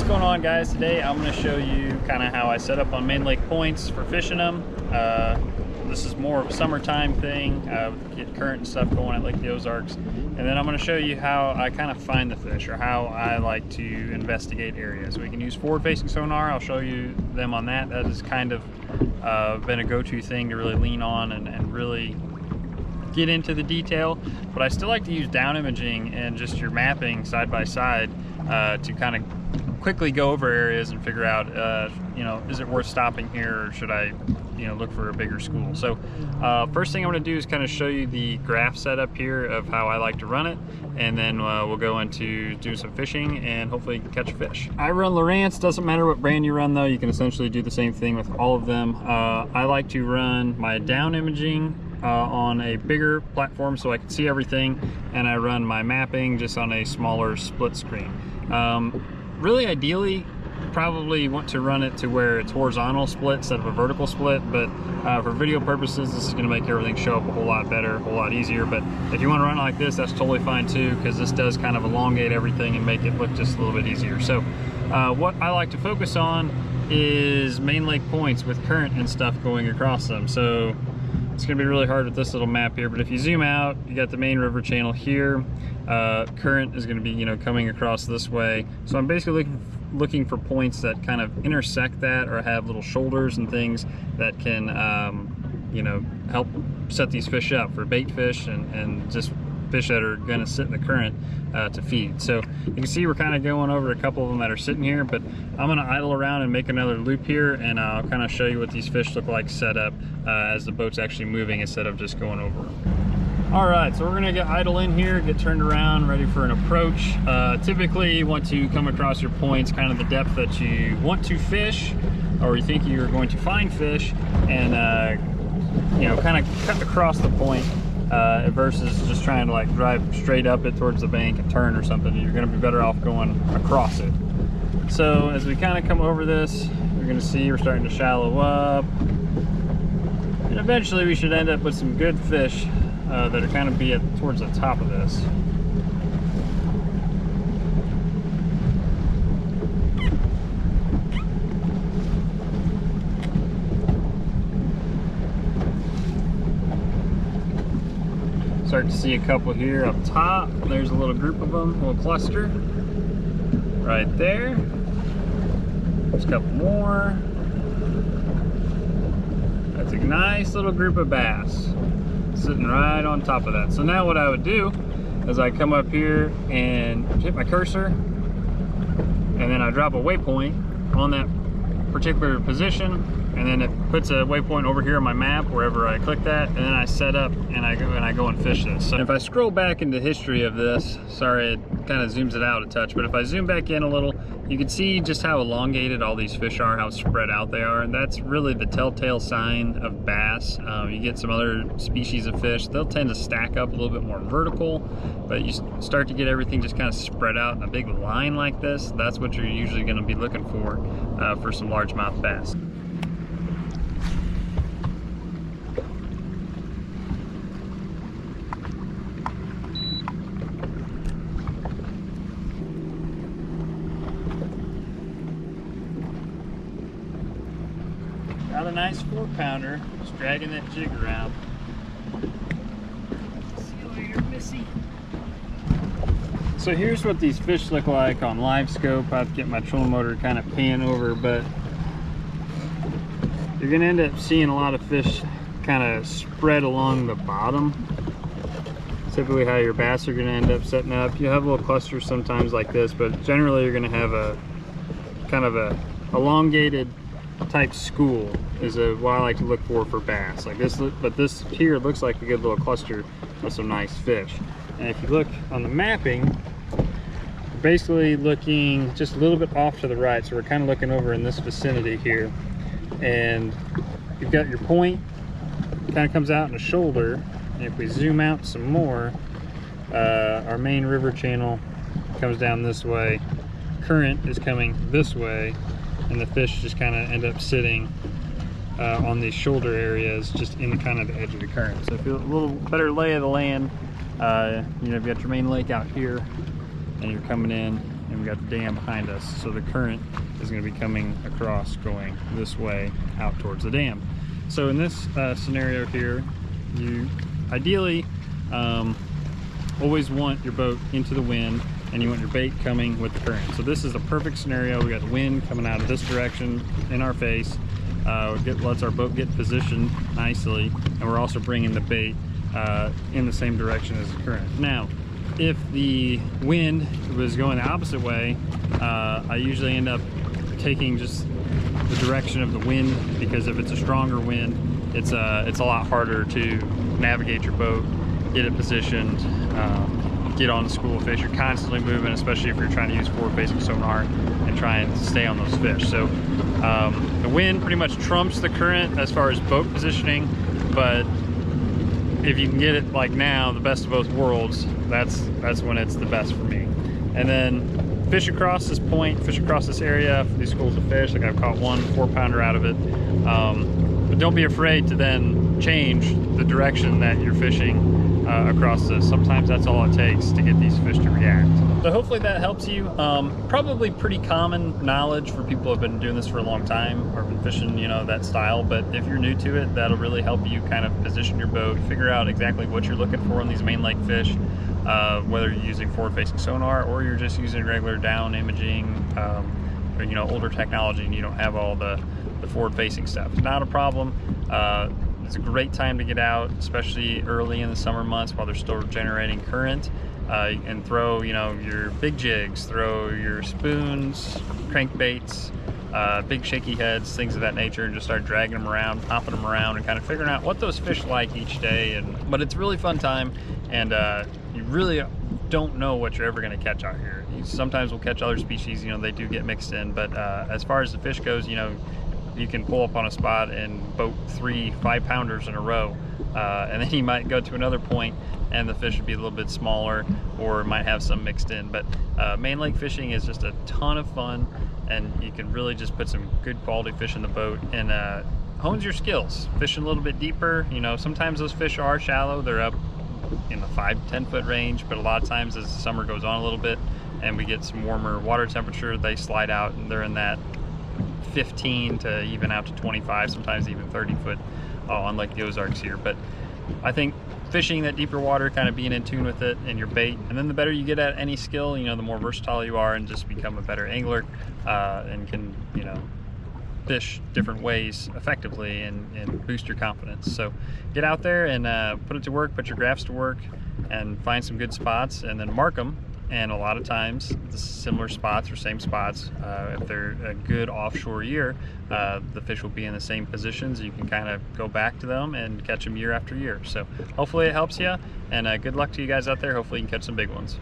going on, guys? Today I'm going to show you kind of how I set up on main lake points for fishing them. This is more of a summertime thing, get current and stuff going at Lake the Ozarks, and then I'm going to show you how I kind of find the fish, or how I like to investigate areas. We can use forward-facing sonar. I'll show you them on that. That has kind of been a go-to thing to really lean on and really get into the detail, but I still like to use down imaging and just your mapping side by side to kind of quickly go over areas and figure out, you know, is it worth stopping here, or should I, you know, look for a bigger school? So first thing I'm going to do is kind of show you the graph setup here of how I like to run it, and then we'll go into do some fishing and hopefully catch a fish. I run Lowrance. Doesn't matter what brand you run though, you can essentially do the same thing with all of them. I like to run my down imaging on a bigger platform so I can see everything, and I run my mapping just on a smaller split screen. Really ideally, probably want to run it to where it's horizontal split instead of a vertical split, but for video purposes this is going to make everything show up a whole lot better, a whole lot easier. But if you want to run it like this, that's totally fine too, because this does kind of elongate everything and make it look just a little bit easier. So what I like to focus on is main lake points with current and stuff going across them. So it's going to be really hard with this little map here, but if you zoom out, you got the main river channel here. Current is going to be, you know, coming across this way. So I'm basically looking for points that kind of intersect that, or have little shoulders and things that can, you know, help set these fish up for bait fish and just fish that are going to sit in the current to feed. So you can see we're kind of going over a couple of them that are sitting here, but I'm going to idle around and make another loop here, and I'll kind of show you what these fish look like set up as the boat's actually moving instead of just going over them. All right, so we're going to get idle in here, get turned around, ready for an approach. Typically you want to come across your points kind of the depth that you want to fish, or you think you're going to find fish, and you know, kind of cut across the point versus just trying to like drive straight up it towards the bank and turn or something. You're going to be better off going across it. So as we kind of come over this, you're going to see we're starting to shallow up, and eventually we should end up with some good fish that are kind of be towards the top of this. Start to see a couple here up top. There's a little group of them, a little cluster right there. There's a couple more. That's a nice little group of bass sitting right on top of that. So now what I would do is I come up here and hit my cursor, and then I drop a waypoint on that particular position, and then it puts a waypoint over here on my map wherever I click that, and then I set up and I go and fish this. So if I scroll back into history of this, sorry, it kind of zooms it out a touch, but if I zoom back in a little, you can see just how elongated all these fish are, how spread out they are. And that's really the telltale sign of bass. You get some other species of fish, they'll tend to stack up a little bit more vertical, but you start to get everything just kind of spread out in a big line like this. That's what you're usually going to be looking for some largemouth bass. Got a nice 4-pounder, just dragging that jig around. See you later, Missy. So here's what these fish look like on live scope. I have to get my trolling motor to kind of pan over, but you're gonna end up seeing a lot of fish kind of spread along the bottom. Typically how your bass are gonna end up setting up. You have little clusters sometimes like this, but generally you're gonna have a kind of a elongated type school is what I like to look for bass like this. But this here looks like a good little cluster of some nice fish. And if you look on the mapping, we're basically looking just a little bit off to the right, so we're kind of looking over in this vicinity here, and you've got your point kind of comes out in a shoulder, and if we zoom out some more, our main river channel comes down this way, current is coming this way, and the fish just kind of end up sitting on these shoulder areas just in kind of the edge of the current. So if you have a little better lay of the land, you know, you've got your main lake out here, and you're coming in and we got the dam behind us. So the current is going to be coming across, going this way out towards the dam. So in this scenario here, you ideally always want your boat into the wind, and you want your bait coming with the current. So this is a perfect scenario. We got the wind coming out of this direction in our face. Lets our boat get positioned nicely, and we're also bringing the bait in the same direction as the current. Now, if the wind was going the opposite way, I usually end up taking just the direction of the wind, because if it's a stronger wind, it's a lot harder to navigate your boat, get it positioned, get on the school of fish. You're constantly moving, especially if you're trying to use forward-facing sonar and try and stay on those fish. So the wind pretty much trumps the current as far as boat positioning, but if you can get it like now, the best of both worlds, that's when it's the best for me. And then fish across this point, fish across this area for these schools of fish. Like, I've caught one 4-pounder out of it. But don't be afraid to then change the direction that you're fishing across this. Sometimes that's all it takes to get these fish to react. So hopefully that helps you. Probably pretty common knowledge for people who have been doing this for a long time or been fishing, you know, that style. But if you're new to it, that'll really help you kind of position your boat, figure out exactly what you're looking for in these main lake fish, whether you're using forward-facing sonar or you're just using regular down imaging, or, you know, older technology, and you don't have all the forward-facing stuff. It's not a problem. It's a great time to get out, especially early in the summer months while they're still generating current, and throw, you know, your big jigs, throw your spoons, crankbaits, big shaky heads, things of that nature, and just start dragging them around, popping them around, and kind of figuring out what those fish like each day. But it's a really fun time, and you really don't know what you're ever going to catch out here. Sometimes we'll catch other species, you know, they do get mixed in, but as far as the fish goes, you know, you can pull up on a spot and boat 3 5-pounders in a row, and then you might go to another point and the fish would be a little bit smaller, or might have some mixed in. But main lake fishing is just a ton of fun, and you can really just put some good quality fish in the boat, and hones your skills. Fishing a little bit deeper, you know, sometimes those fish are shallow, they're up in the 5-10 foot range, but a lot of times as the summer goes on a little bit and we get some warmer water temperature, they slide out and they're in that 15 to even out to 25, sometimes even 30 foot on like the Ozarks here. But I think fishing that deeper water, kind of being in tune with it and your bait, and then the better you get at any skill, you know, the more versatile you are and just become a better angler, and can, you know, fish different ways effectively and boost your confidence. So get out there and put it to work, put your graphs to work, and find some good spots and then mark them. And a lot of times the similar spots or same spots, if they're a good offshore year, the fish will be in the same positions. You can kind of go back to them and catch them year after year. So hopefully it helps you, and good luck to you guys out there. Hopefully you can catch some big ones.